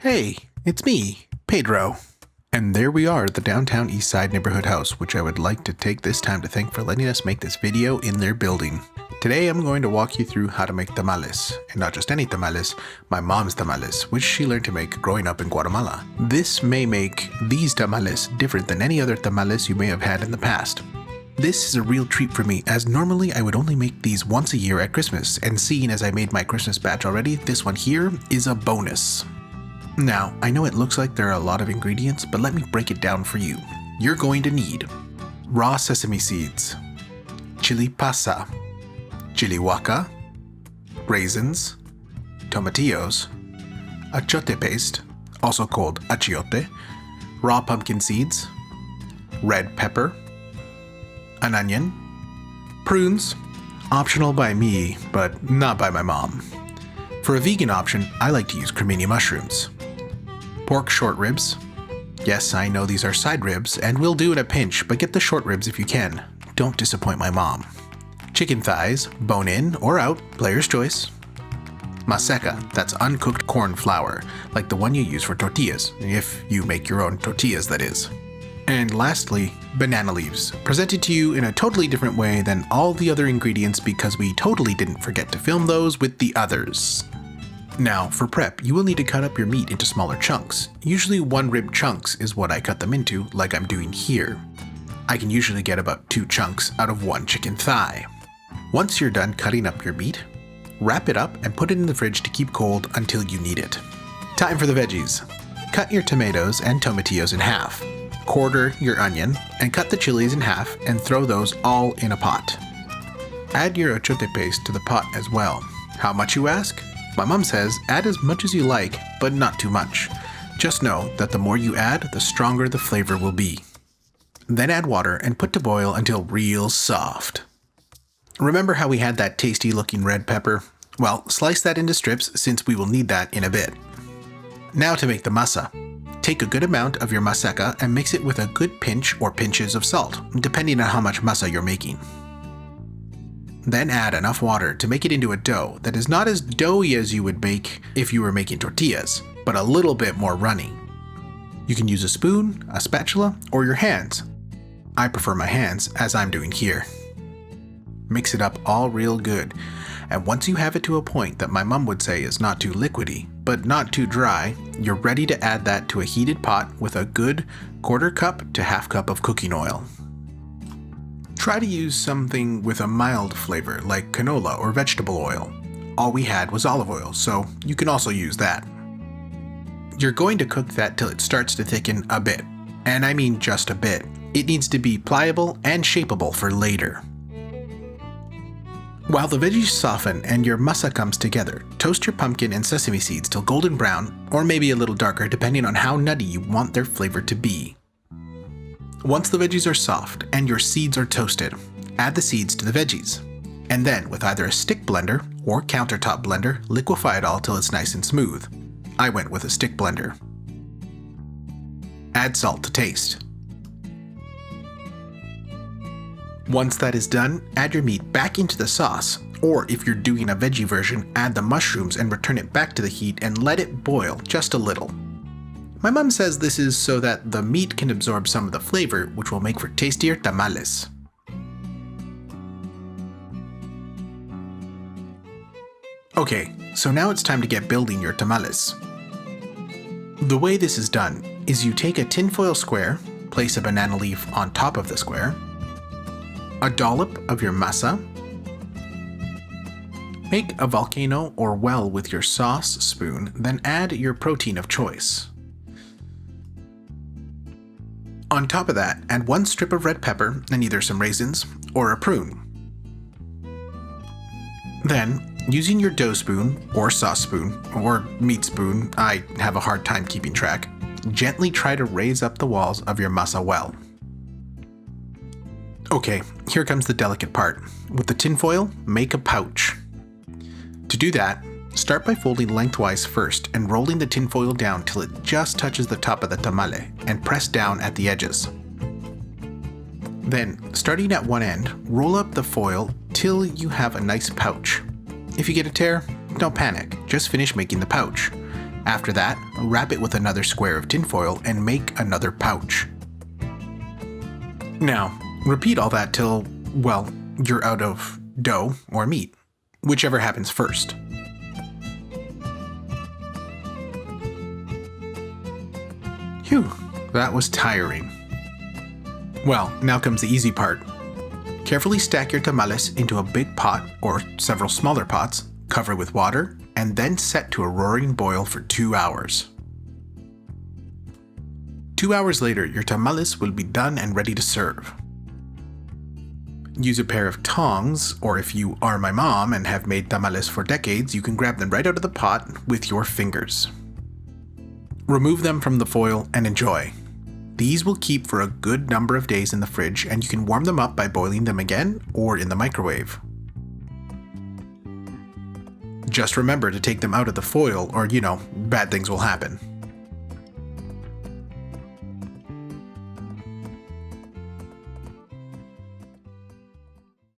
Hey, it's me, Pedro. And there we are at the downtown east side neighborhood house, which I would like to take this time to thank for letting us make this video in their building. Today I'm going to walk you through how to make tamales, and not just any tamales, my mom's tamales, which she learned to make growing up in Guatemala. This may make these tamales different than any other tamales you may have had in the past. This is a real treat for me, as normally I would only make these once a year at Christmas, and seeing as I made my Christmas batch already, this one here is a bonus. Now, I know it looks like there are a lot of ingredients, but let me break it down for you. You're going to need raw sesame seeds, chili pasa, chili huaca, raisins, tomatillos, achiote paste, also called achiote, raw pumpkin seeds, red pepper, an onion, prunes, optional by me, but not by my mom. For a vegan option, I like to use cremini mushrooms. Pork short ribs. Yes, I know these are side ribs, and will do in a pinch, but get the short ribs if you can. Don't disappoint my mom. Chicken thighs, bone in or out, player's choice. Maseca, that's uncooked corn flour, like the one you use for tortillas, if you make your own tortillas, that is. And lastly, banana leaves, presented to you in a totally different way than all the other ingredients because we totally didn't forget to film those with the others. Now, for prep, you will need to cut up your meat into smaller chunks. Usually 1 rib chunks is what I cut them into, like I'm doing here. I can usually get about 2 chunks out of 1 chicken thigh. Once you're done cutting up your meat, wrap it up and put it in the fridge to keep cold until you need it. Time for the veggies. Cut your tomatoes and tomatillos in half. Quarter your onion and cut the chilies in half and throw those all in a pot. Add your achiote paste to the pot as well. How much, you ask? My mom says add as much as you like, but not too much. Just know that the more you add, the stronger the flavor will be. Then add water and put to boil until real soft. Remember how we had that tasty looking red pepper? Well, slice that into strips since we will need that in a bit. Now to make the masa. Take a good amount of your maseca and mix it with a good pinch or pinches of salt, depending on how much masa you're making. Then add enough water to make it into a dough that is not as doughy as you would make if you were making tortillas, but a little bit more runny. You can use a spoon, a spatula, or your hands. I prefer my hands, as I'm doing here. Mix it up all real good, and once you have it to a point that my mom would say is not too liquidy, but not too dry, you're ready to add that to a heated pot with a good 1/4 cup to 1/2 cup of cooking oil. Try to use something with a mild flavor like canola or vegetable oil. All we had was olive oil, so you can also use that. You're going to cook that till it starts to thicken a bit, and I mean just a bit. It needs to be pliable and shapeable for later. While the veggies soften and your masa comes together, toast your pumpkin and sesame seeds till golden brown, or maybe a little darker depending on how nutty you want their flavor to be. Once the veggies are soft and your seeds are toasted, add the seeds to the veggies. And then, with either a stick blender or countertop blender, liquefy it all till it's nice and smooth. I went with a stick blender. Add salt to taste. Once that is done, add your meat back into the sauce, or if you're doing a veggie version, add the mushrooms and return it back to the heat and let it boil just a little. My mom says this is so that the meat can absorb some of the flavor, which will make for tastier tamales. Okay, so now it's time to get building your tamales. The way this is done is you take a tinfoil square, place a banana leaf on top of the square, a dollop of your masa, make a volcano or well with your sauce spoon, then add your protein of choice. On top of that, add 1 strip of red pepper and either some raisins or a prune. Then, using your dough spoon or sauce spoon or meat spoon, I have a hard time keeping track, gently try to raise up the walls of your masa well. Okay, here comes the delicate part. With the tinfoil, make a pouch. To do that, start by folding lengthwise first and rolling the tinfoil down till it just touches the top of the tamale and press down at the edges. Then, starting at one end, roll up the foil till you have a nice pouch. If you get a tear, don't panic, just finish making the pouch. After that, wrap it with another square of tinfoil and make another pouch. Now, repeat all that till, well, you're out of dough or meat, whichever happens first. Phew, that was tiring. Well, now comes the easy part. Carefully stack your tamales into a big pot or several smaller pots, cover with water, and then set to a roaring boil for 2 hours. 2 hours later, your tamales will be done and ready to serve. Use a pair of tongs, or if you are my mom and have made tamales for decades, you can grab them right out of the pot with your fingers. Remove them from the foil and enjoy. These will keep for a good number of days in the fridge, and you can warm them up by boiling them again or in the microwave. Just remember to take them out of the foil or, bad things will happen.